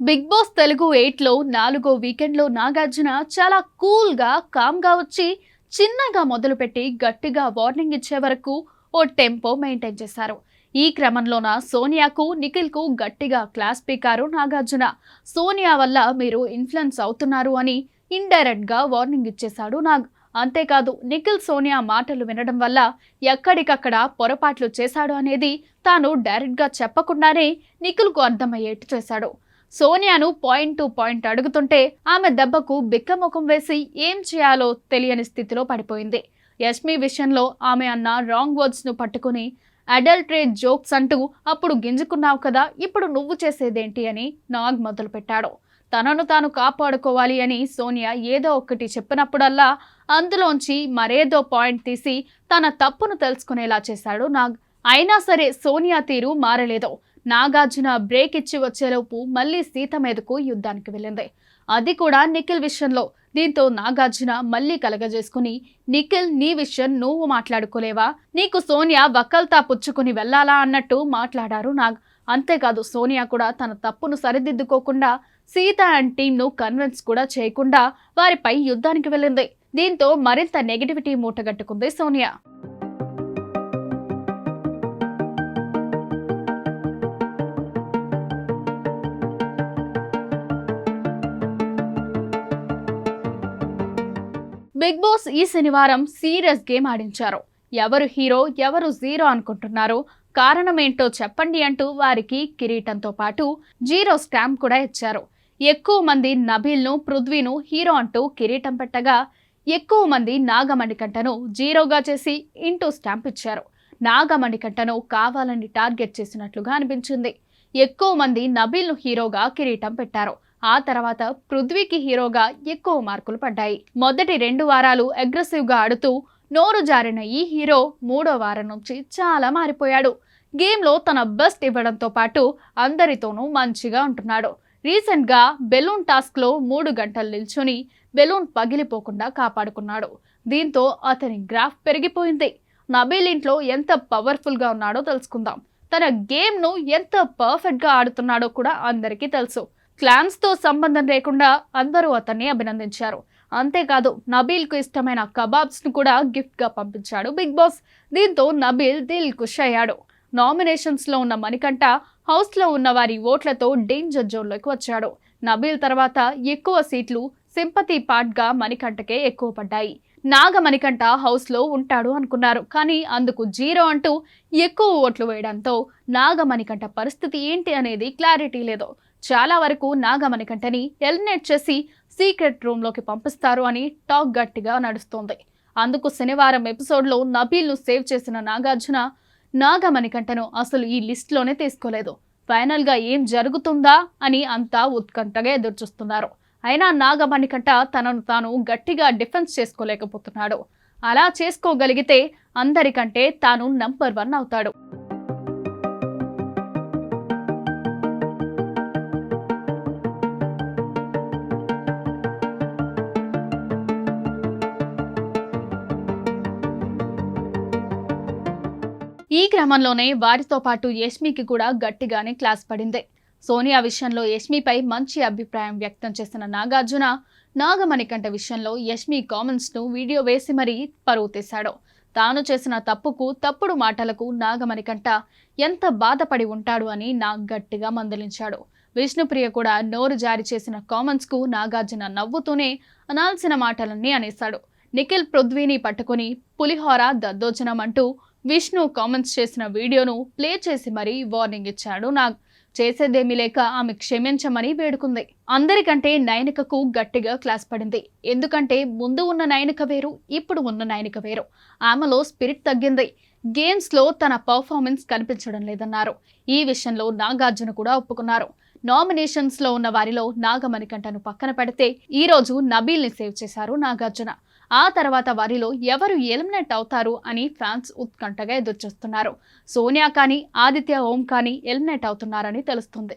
Big boss Telugu 8లో 4వ వీకెండ్లో నాగార్జున చాలా కూల్గా కామ్గా వచ్చి చిన్నగా మొదలుపెట్టి గట్టిగా వార్నింగ్ ఇచ్చే వరకు ఓ టెంపో మెయింటైన్ చేశారు. ఈ క్రమంలోన సోనియాకు నిఖిల్కు గట్టిగా క్లాస్ పీకారు నాగార్జున. సోనియా వల్ల మీరు ఇన్ఫ్లుయెన్స్ అవుతున్నారు అని ఇండైరెక్ట్గా వార్నింగ్ ఇచ్చేశాడు నాగ్. అంతేకాదు నిఖిల్ సోనియా మాటలు వినడం వల్ల ఎక్కడికక్కడ పొరపాట్లు చేశాడు అనేది తాను డైరెక్ట్గా చెప్పకుండానే నిఖిల్కు అర్థమయ్యేట్టు చేశాడు. సోనియాను పాయింట్ టు పాయింట్ అడుగుతుంటే ఆమె దెబ్బకు బిక్కముఖం వేసి ఏం చేయాలో తెలియని స్థితిలో పడిపోయింది. యష్మి విషయంలో ఆమె అన్న రాంగ్ వర్డ్స్ ను పట్టుకుని అడల్టరేట్ జోక్స్ అంటూ అప్పుడు గింజుకున్నావు కదా, ఇప్పుడు నువ్వు చేసేదేంటి అని నాగ్ మొదలుపెట్టాడు. తనను తాను కాపాడుకోవాలి అని సోనియా ఏదో ఒకటి చెప్పినప్పుడల్లా అందులోంచి మరేదో పాయింట్ తీసి తన తప్పును తెలుసుకునేలా చేశాడు నాగ్. అయినా సరే సోనియా తీరు మారలేదు. నాగార్జున బ్రేక్ ఇచ్చి వచ్చేలోపు మళ్ళీ సీత మీదకు యుద్ధానికి వెళ్ళింది. అది కూడా నిఖిల్ విషయంలో. దీంతో నాగార్జున మళ్ళీ కలగజేసుకుని, నిఖిల్ నీ విషయం నువ్వు మాట్లాడుకోలేవా, నీకు సోనియా వక్కల్తా పుచ్చుకుని వెళ్లాలా అన్నట్టు మాట్లాడారు నాగ్. అంతేకాదు సోనియా కూడా తన తప్పును సరిదిద్దుకోకుండా సీత అండ్ టీంను కన్విన్స్ కూడా చేయకుండా వారిపై యుద్ధానికి వెళ్ళింది. దీంతో మరింత నెగిటివిటీ మూటగట్టుకుంది సోనియా. బిగ్ బాస్ ఈ శనివారం సీరియస్ గేమ్ ఆడించారు. ఎవరు హీరో ఎవరు జీరో అనుకుంటున్నారు, కారణమేంటో చెప్పండి అంటూ వారికి కిరీటంతో పాటు జీరో స్టాంప్ కూడా ఇచ్చారు. ఎక్కువ మంది నబీల్ను పృథ్వీను హీరో అంటూ కిరీటం పెట్టగా, ఎక్కువ మంది నాగమణికంఠను జీరోగా చేసి ఇంటూ స్టాంప్ ఇచ్చారు. నాగమణికంఠను కావాలని టార్గెట్ చేసినట్లుగా అనిపించింది. ఎక్కువ మంది నబీల్ను హీరోగా కిరీటం పెట్టారు. ఆ తర్వాత పృథ్వీకి హీరోగా ఎక్కువ మార్కులు పడ్డాయి. మొదటి 2 వారాలు అగ్రెసివ్గా ఆడుతూ నోరు జారిన ఈ హీరో 3వ వారం నుంచి చాలా మారిపోయాడు. గేమ్లో తన బెస్ట్ ఇవ్వడంతో పాటు అందరితోనూ మంచిగా ఉంటున్నాడు. రీసెంట్గా బెలూన్ టాస్క్లో 3 గంటలు నిల్చుని బెలూన్ పగిలిపోకుండా కాపాడుకున్నాడు. దీంతో అతని గ్రాఫ్ పెరిగిపోయింది. నబీల్ ఇంట్లో ఎంత పవర్ఫుల్గా ఉన్నాడో తెలుసుకుందాం. తన గేమ్ను ఎంత పర్ఫెక్ట్గా ఆడుతున్నాడో కూడా అందరికీ తెలుసు. క్లాన్స్తో సంబంధం లేకుండా అందరూ అతన్ని అభినందించారు. అంతేకాదు నబీల్కు ఇష్టమైన కబాబ్స్ను కూడా గిఫ్ట్గా పంపించాడు బిగ్ బాస్. దీంతో నబీల్ దిల్ ఖుష్ అయ్యాడు. నామినేషన్స్లో ఉన్న మణికంఠ హౌస్లో ఉన్న వారి ఓట్లతో డేంజర్ జోన్లోకి వచ్చాడు. నబీల్ తర్వాత ఎక్కువ సీట్లు సింపతి పార్ట్గా మణికంఠకే ఎక్కువ పడ్డాయి. నాగమణికంఠ హౌస్లో ఉంటాడు అనుకున్నారు, కానీ అందుకు జీరో అంటూ ఎక్కువ ఓట్లు వేయడంతో నాగమణికంఠ పరిస్థితి ఏంటి అనేది క్లారిటీ లేదు. చాలా వరకు నాగమణికంఠని ఎలిమినేట్ చేసి సీక్రెట్ రూమ్లోకి పంపిస్తారు అని టాక్ గట్టిగా నడుస్తోంది. అందుకు శనివారం ఎపిసోడ్లో నబీల్ను సేవ్ చేసిన నాగార్జున నాగమణికంఠను అసలు ఈ లిస్ట్లోనే తీసుకోలేదు. ఫైనల్గా ఏం జరుగుతుందా అని అంతా ఉత్కంఠగా ఎదురుచూస్తున్నారు. అయినా నాగమణికంఠ తనను తాను గట్టిగా డిఫెన్స్ చేసుకోలేకపోతున్నాడు. అలా చేసుకోగలిగితే అందరికంటే తాను నంబర్ 1 అవుతాడు. ఈ క్రమంలోనే వారితో పాటు యష్మికి కూడా గట్టిగానే క్లాస్ పడింది. సోనియా విషయంలో యష్మిపై మంచి అభిప్రాయం వ్యక్తం చేసిన నాగార్జున నాగమణికంఠ విషయంలో యష్మి కామెంట్స్ను వీడియో వేసి మరీ పరువు తీశాడు. తాను చేసిన తప్పుకు తప్పుడు మాటలకు నాగమణికంఠ ఎంత బాధపడి ఉంటాడు అని నాగ్ గట్టిగా మందలించాడు. విష్ణుప్రియ కూడా నోరు జారి చేసిన కామెంట్స్కు నాగార్జున నవ్వుతూనే అనాల్సిన మాటలన్నీ అనేశాడు. నిఖిల్ పృథ్వీని పట్టుకుని పులిహోర దద్దోజనం అంటూ విష్ణు కామెంట్స్ చేసిన వీడియోను ప్లే చేసి మరీ వార్నింగ్ ఇచ్చాడు నాగ్. చేసేదేమీ లేక ఆమె క్షమించమని వేడుకుంది. అందరికంటే నైనికకు గట్టిగా క్లాస్ పడింది. ఎందుకంటే ముందు ఉన్న నైనిక వేరు, ఇప్పుడు ఉన్న నైనిక వేరు. ఆమెలో స్పిరిట్ తగ్గింది. గేమ్స్లో తన పర్ఫార్మెన్స్ కనిపించడం లేదన్నారు. ఈ విషయంలో నాగార్జున కూడా ఒప్పుకున్నారు. నామినేషన్స్లో ఉన్న వారిలో నాగమణికంఠను పక్కన పెడితే ఈ రోజు నబీల్ని సేవ్ చేశారు నాగార్జున. ఆ తర్వాత వారిలో ఎవరు ఎలిమినేట్ అవుతారు అని ఫ్యాన్స్ ఉత్కంఠగా ఎదురుచూస్తున్నారు. సోనియా కానీ ఆదిత్య ఓం కానీ ఎలిమినేట్ అవుతున్నారని తెలుస్తుంది.